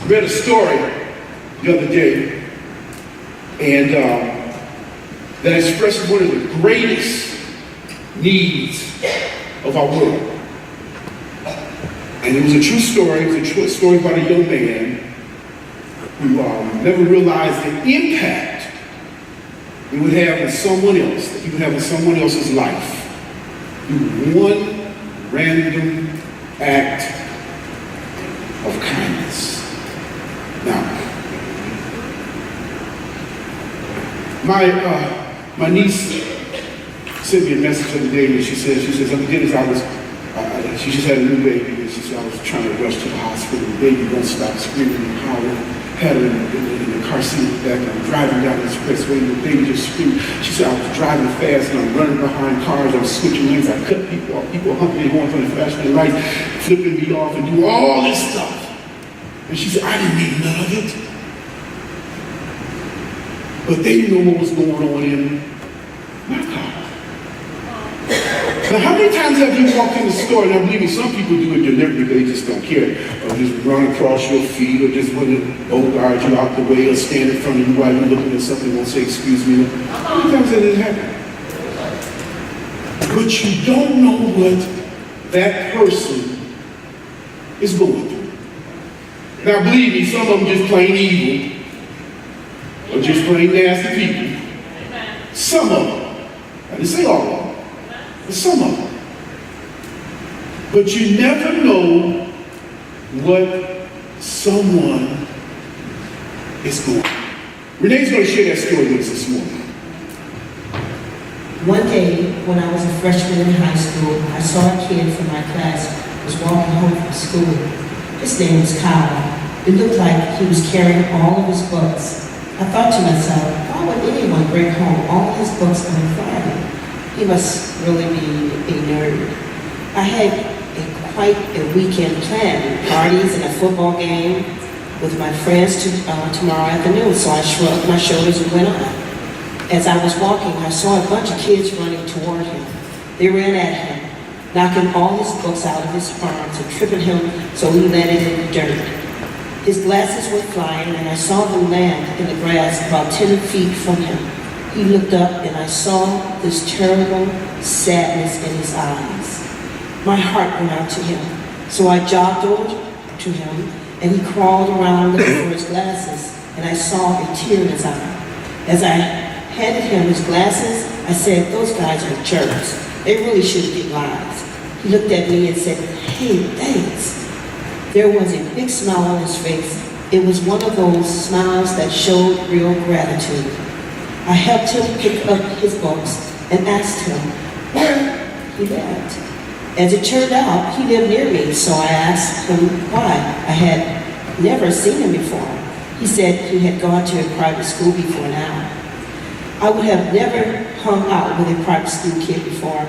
read a story the other day, and that expresses one of the greatest needs of our world. And it was a true story. It was a true story about a young man who never realized the impact it would have on someone else, that he would have in someone else's life through one random act of kindness. Now, my niece sent me a message the other day, and she says, "Uncle Dennis, she just had a new baby, and she said I was trying to rush to the hospital. The baby won't stop screaming and howling. Had her in the car seat back, and I'm driving down the expressway, and the baby just screamed. She said I was driving fast, and I'm running behind cars. I'm switching lanes. I cut people off. People humping me on from the flashing lights, flipping me off, and do all this stuff. And she said, I didn't need none of it. But they didn't know what was going on in my car." Now, how many times have you walked in the store, and I believe me, some people do it deliberately, they just don't care, or just run across your feet, or just want to guard you out the way, or stand in front of you while you're looking at something and won't say, "Excuse me." How many times has it happened? But you don't know what that person is going through. Now, believe me, some of them just plain evil, or just plain nasty people. Some of them. I didn't say all of them. Some of them. But you never know what someone is going through. Renee's going to share that story with us this morning. One day, when I was a freshman in high school, I saw a kid from my class was walking home from school. His name was Kyle. It looked like he was carrying all of his books. I thought to myself, why would anyone bring home all his books on a Friday? He must really be a nerd. I had quite a weekend planned, parties and a football game with my friends tomorrow afternoon, so I shrugged my shoulders and went on. As I was walking, I saw a bunch of kids running toward him. They ran at him, knocking all his books out of his arms and tripping him so he landed in the dirt. His glasses were flying, and I saw them land in the grass about 10 feet from him. He looked up, and I saw this terrible sadness in his eyes. My heart went out to him, so I jogged over to him, and he crawled around looking for his glasses, and I saw a tear in his eye. As I handed him his glasses, I said, "Those guys are jerks. They really shouldn't get lives." He looked at me and said, "Hey, thanks." There was a big smile on his face. It was one of those smiles that showed real gratitude. I helped him pick up his books and asked him where he lived. As it turned out, he lived near me, so I asked him why. I had never seen him before. He said he had gone to a private school before now. I would have never hung out with a private school kid before.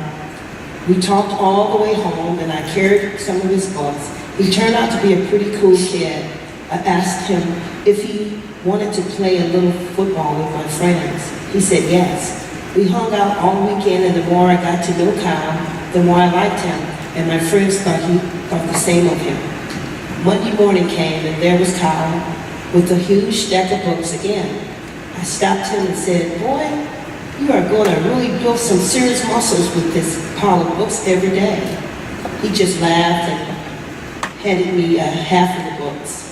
We talked all the way home, and I carried some of his books. He turned out to be a pretty cool kid. I asked him if he wanted to play a little football with my friends. He said yes. We hung out all weekend, and the more I got to know Kyle, the more I liked him, and my friends thought the same of him. Monday morning came, and there was Kyle with a huge stack of books again. I stopped him and said, "Boy, you are going to really build some serious muscles with this pile of books every day." He just laughed and handed me half of the books.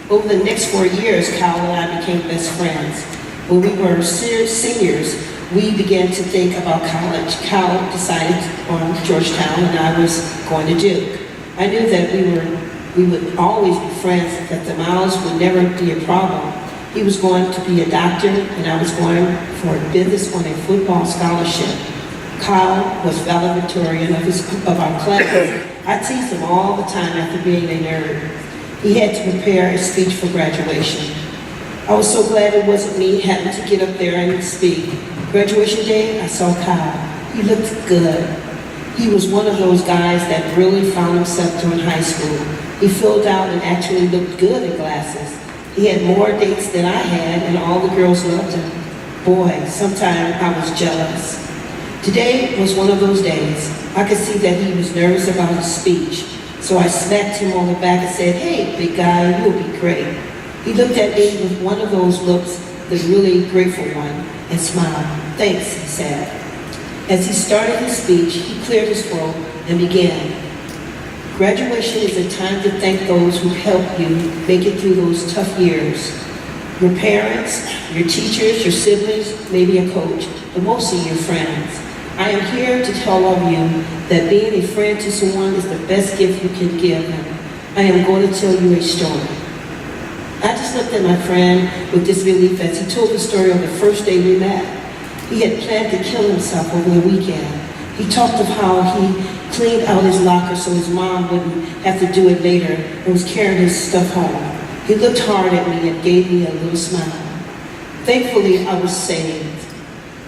Over the next 4 years, Kyle and I became best friends. When we were seniors, we began to think about college. Kyle decided on Georgetown, and I was going to Duke. I knew that we would always be friends, that the miles would never be a problem. He was going to be a doctor, and I was going for a business on a football scholarship. Kyle was valedictorian of our class. I teased him all the time after being a nerd. He had to prepare a speech for graduation. I was so glad it wasn't me having to get up there and speak. Graduation day, I saw Kyle. He looked good. He was one of those guys that really found himself during high school. He filled out and actually looked good in glasses. He had more dates than I had, and all the girls loved him. Boy, sometimes I was jealous. Today was one of those days. I could see that he was nervous about his speech. So I smacked him on the back and said, "Hey, big guy, you'll be great." He looked at me with one of those looks, the really grateful one, and smiled. "Thanks," he said. As he started his speech, he cleared his throat and began. "Graduation is a time to thank those who helped you make it through those tough years. Your parents, your teachers, your siblings, maybe a coach, but mostly your friends. I am here to tell all of you that being a friend to someone is the best gift you can give them. I am going to tell you a story." I just looked at my friend with disbelief as he told the story of the first day we met. He had planned to kill himself over the weekend. He talked of how he cleaned out his locker so his mom wouldn't have to do it later and was carrying his stuff home. He looked hard at me and gave me a little smile. Thankfully, I was saved.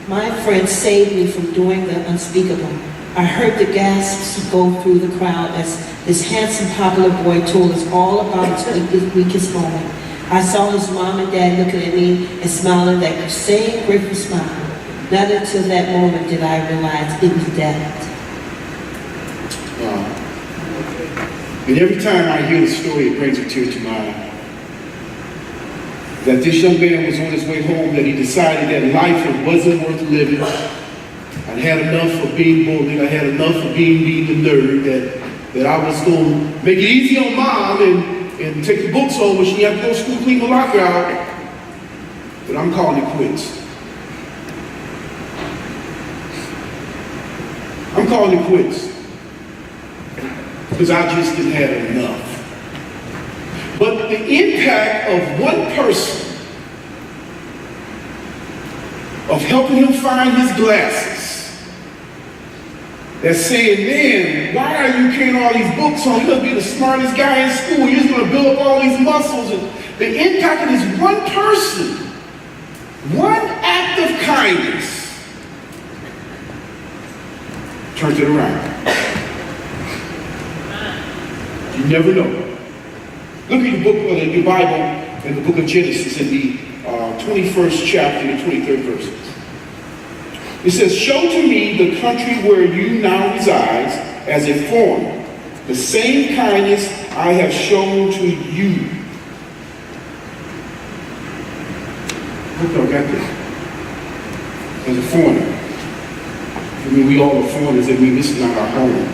My friend saved me from doing the unspeakable. I heard the gasps go through the crowd as this handsome, popular boy told us all about his weakest moment. I saw his mom and dad looking at me and smiling that same grateful smile. Not until that moment did I realize it was that. Wow. And every time I hear the story, it brings a tear to my eye. That this young man was on his way home, that he decided that life wasn't worth living. I'd had enough of being bullied. I had enough of being the nerd, that I was going to make it easy on mom and take the books home when she had to go to school, clean the locker out. But I'm calling it quits. I'm calling it quits. Because I just didn't have enough. But the impact of one person, of helping him find his glasses, that's saying, "Man, why are you carrying all these books on? You're going to be the smartest guy in school. You're just going to build up all these muscles." And the impact of this one person, one act of kindness, turns it around. You never know. Look at the book of the Bible in the book of Genesis in the 21st chapter, the 23rd verse. It says, "Show to me the country where you now reside as a foreigner, the same kindness I have shown to you." Look, I got this. As a foreigner. I mean, we all are foreigners. I mean, this is not our home.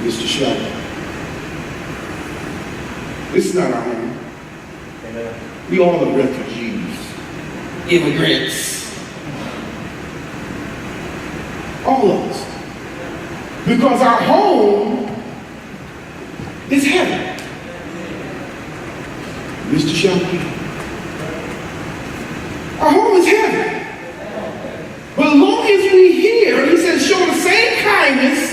Mr. Sheldon. This is not our home. Amen. We all are refugees, immigrants. All of us. Because our home is heaven. Mr. Sheldon. Our home is heaven. But as long as we hear, he says, show the same kindness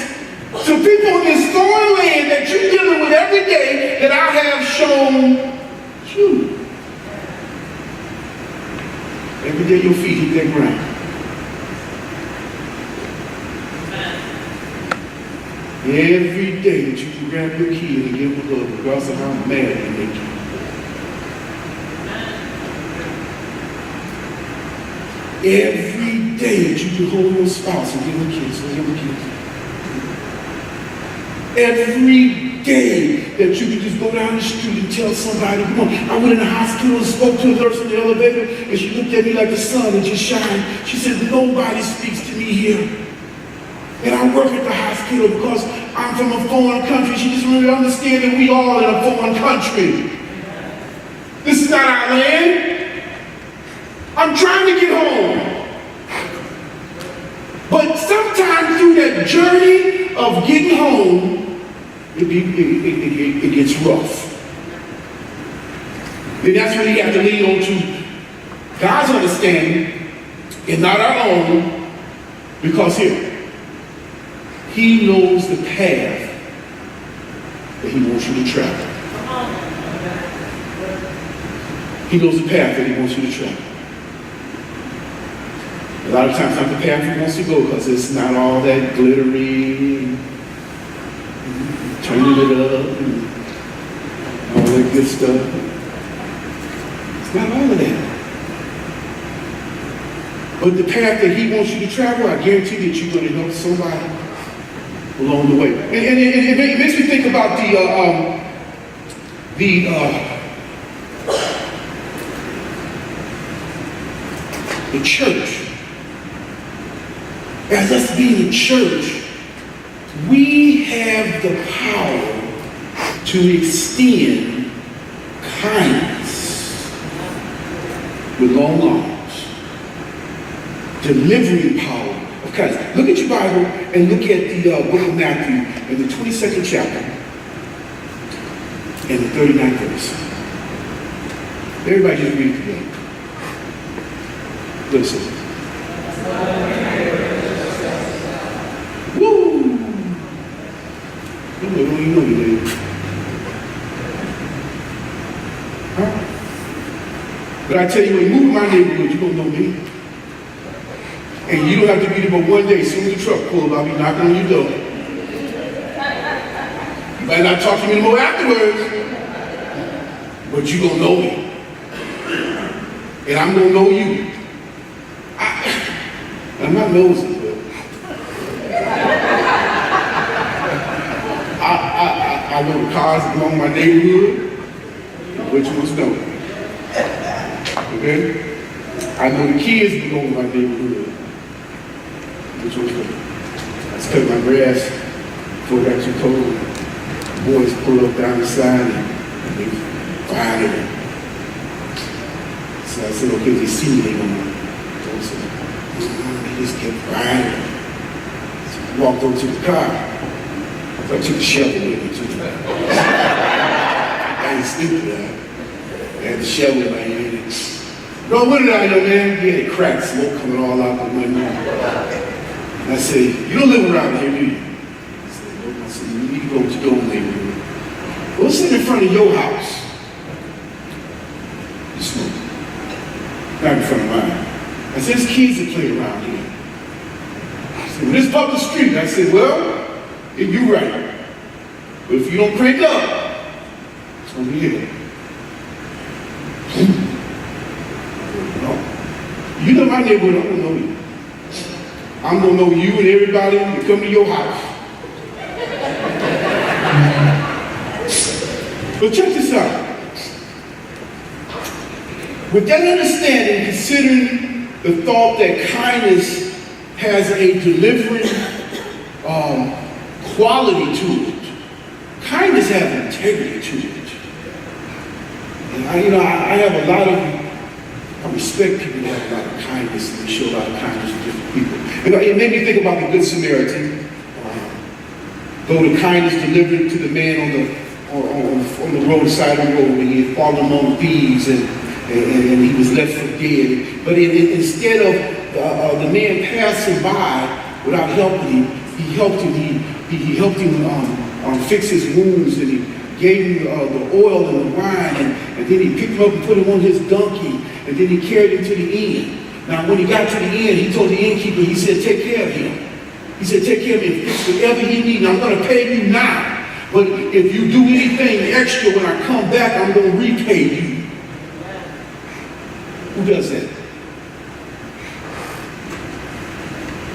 to people in this foreign land that you're dealing with every day that I have shown you. Every day your feet hit that ground. Every day that you can grab your kid and give them a hug, regardless of how mad they make you. Every day that you can hold your spouse and give them a kiss, and give them a kiss. Every day that you can just go down the street and tell somebody, "Come on." I went in the hospital and spoke to a nurse in the elevator, and she looked at me like the sun and just shined. She said, "Nobody speaks to me here. And I work at the hospital because I'm from a foreign country." She just really understands that we all in a foreign country. This is not our land. I'm trying to get home. But sometimes through that journey of getting home, it gets rough. And that's when you have to lean on to God's understanding and not our own, because here, He knows the path that He wants you to travel. He knows the path that He wants you to travel. A lot of times not the path He wants to go, because it's not all that glittery, turning it up, and all that good stuff. It's not all of that. But the path that He wants you to travel, I guarantee that you're going to help somebody. along the way. And it makes me think about the church. As us being the church, we have the power to extend kindness with long arms, delivering power of kindness. Look at your Bible and look at the book of Matthew in the 22nd chapter and the 39th verse. Everybody just read it together. Listen. Woo! You know you did. Huh? But I tell you, when you move in my neighborhood, you're going to know me. And you don't have to be there but one day. As soon as the truck pulls, I'll be knocking on your door. You might not talk to me anymore afterwards, but you're going to know me. And I'm going to know you. I'm not nosy, but I know the cars that belong in my neighborhood, which ones don't. Okay? I know the kids that belong in my neighborhood, which ones don't. I just cut my grass before it got too cold. The boys pull up down the side and they find it. So I said, okay, they see me, they gonna they just kept riding. So I walked over to the car. So I took the shovel with me too. I ain't stupid, I had the shovel in my hand. No, what did I know, man? He had cracked smoke coming all out the window. And I said, you don't live around here, do you? I said, no. I said, you need to go to your own neighborhood. Well, sit in front of your house. You smoke. Not in front of mine. I said, there's kids that play around here. I said, well, this public street. I said, well, you're right. But if you don't crank up, it's going to be here. No. You know my neighborhood, I'm going to know you. I'm going to know you and everybody that come to your house. But check this out. With that understanding, considering the thought that kindness has a delivering quality to it. Kindness has integrity to it. And I have a lot of, I respect people that have a lot of kindness and they show a lot of kindness to different people. It made me think about the Good Samaritan. Though the kindness delivered to the man on the roadside of the road when he had fallen among thieves and he was left for dead. But instead of the man passing by without helping him, he helped him fix his wounds, and he gave him the oil and the wine, and then he picked him up and put him on his donkey, and then he carried him to the inn. Now, when he got to the inn, he told the innkeeper, he said, take care of him. He said, take care of him and fix whatever he needs. I'm going to pay you now. But if you do anything extra when I come back, I'm going to repay you. Who does that?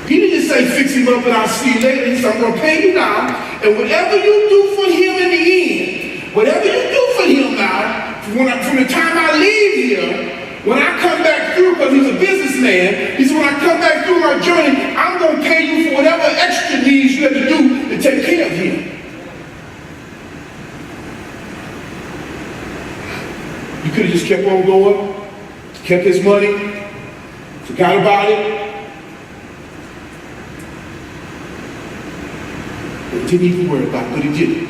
He didn't just say, fix him up and I'll see you later. He said, I'm going to pay you now. And whatever you do for him in the end, whatever you do for him now, from the time I leave here, when I come back through, because he's a businessman, he said, when I come back through my journey, I'm going to pay you for whatever extra needs you have to do to take care of him. You could have just kept on going, kept his money, forgot about it, and didn't even worry about it, but he did.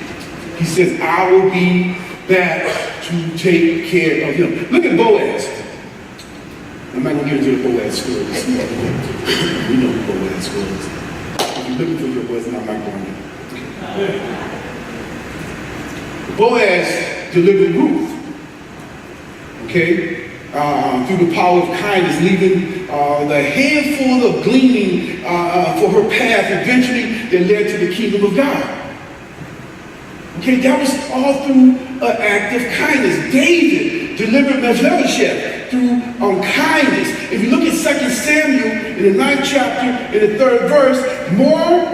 He says, I will be back to take care of him. Look at Boaz. I'm not going to get into the Boaz story. We know the Boaz stories. If you're looking for your Boaz, I'm not going to. Boaz delivered Ruth. Okay? Through the power of kindness, leaving the handful of gleaning for her path eventually that led to the kingdom of God. Okay, that was all through an act of kindness. David delivered Mephibosheth through on kindness. If you look at 2 Samuel in the 9th chapter, in the 3rd verse,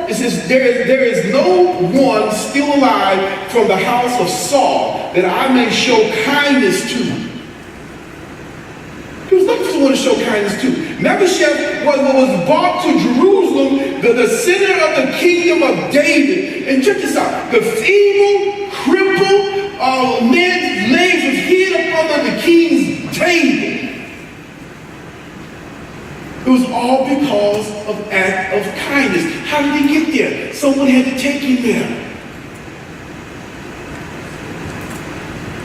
it says, there is no one still alive from the house of Saul that I may show kindness to. He was looking for someone to show kindness to. Mephibosheth was brought to Jerusalem, the center of the kingdom of David. And check this out. The feeble, crippled man's legs was hid up under the king's table. It was all because of act of kindness. How did he get there? Someone had to take him there.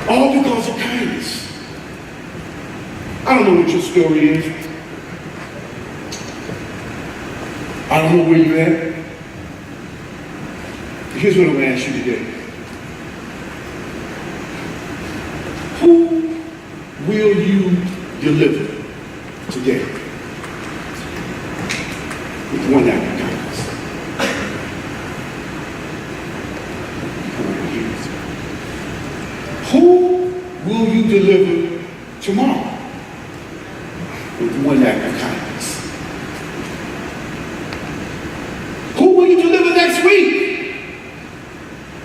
All because of kindness. I don't know what your story is. I don't know where you're at. Here's what I'm going to ask you today. Who will you deliver today with one act of kindness? Who will you deliver tomorrow with one act of kindness? Who will you deliver next week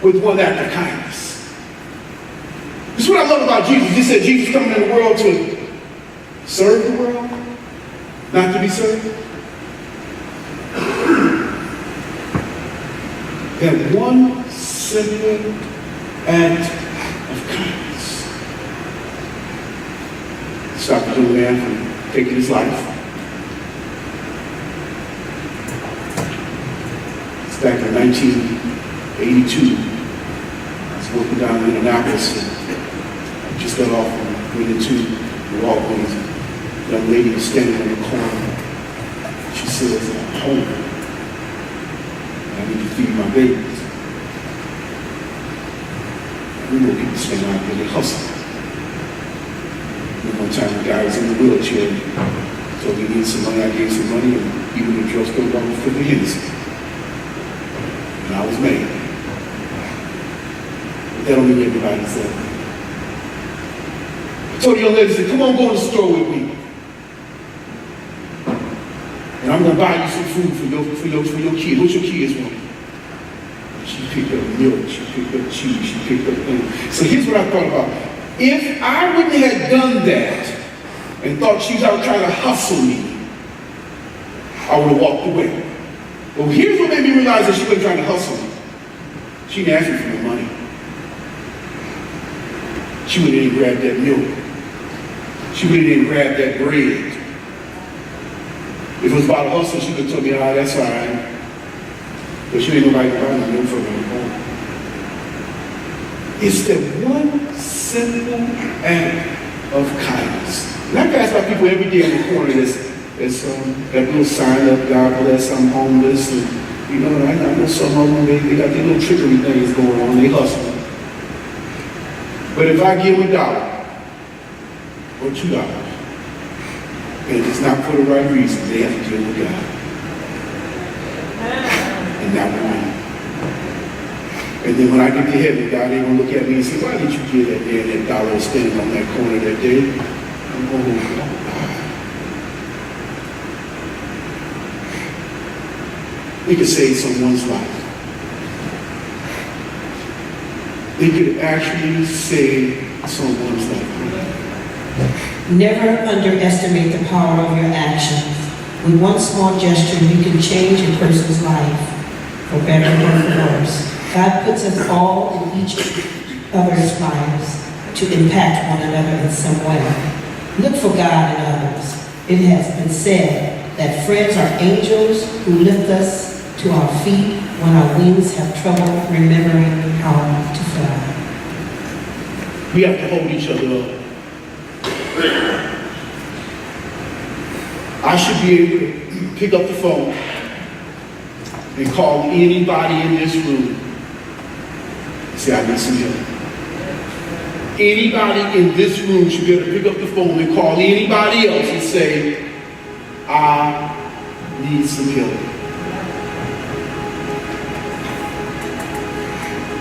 with one act of kindness? This is what I love about Jesus. He said Jesus coming in the world to serve the world, not to be served. That one simple act of kindness stopped a young man from taking his life. It's back in 1982. I was working down in Annapolis and just got off and went into the walkways. A young lady was standing on the corner. She says, I'm hungry. I need to feed my babies. We know people stand out there, they hustle. And one time the guy was in the wheelchair, told me he needed some money, I gave some money, and even the drugstore bought me for the Hennessy. And I was mad. But that don't mean everybody's there. I told the young lady, I said, come on, go in the store with me. And I'm going to buy you some food for your kids. What's your kids want? She picked up milk, she picked up cheese, she picked up things. So here's what I thought about. If I wouldn't have done that and thought she was out trying to hustle me, I would have walked away. But here's what made me realize that she wasn't trying to hustle me. She didn't ask me for the money. She went in and grabbed that milk. She went in and grabbed that bread. If it was about a hustle, she could have told me, that's all right. But she ain't nobody buying no milk for me. It's that one simple act of kindness. And I pass by people every day in the corner that's that little sign up, God bless, I'm homeless. And, you know, I know some of them, they got these little trickery things going on, they hustle. But if I give them $1 or $2, and it's not for the right reason, they have to deal with God. And not with me. And then when I get to heaven, God ain't gonna look at me and say, why did you give that man that $1 standing on that corner that day? I'm going, oh God. They could save someone's life. They could actually save someone's life. Never underestimate the power of your actions. With one small gesture, you can change a person's life, for better or for worse. God puts us all in each other's lives to impact one another in some way. Look for God in others. It has been said that friends are angels who lift us to our feet when our wings have trouble remembering how to fly. We have to hold each other up. I should be able to pick up the phone and call anybody in this room and say, I need some help. Anybody in this room should be able to pick up the phone and call anybody else and say, I need some help.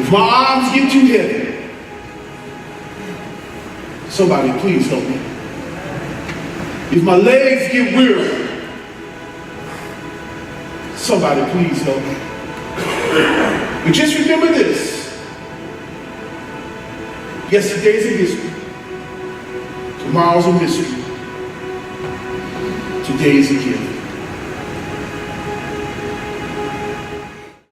If my arms get too heavy, somebody please help me. If my legs get weary, somebody please help me. But just remember this. Yesterday's a history. Tomorrow's a mystery. Today is a gift.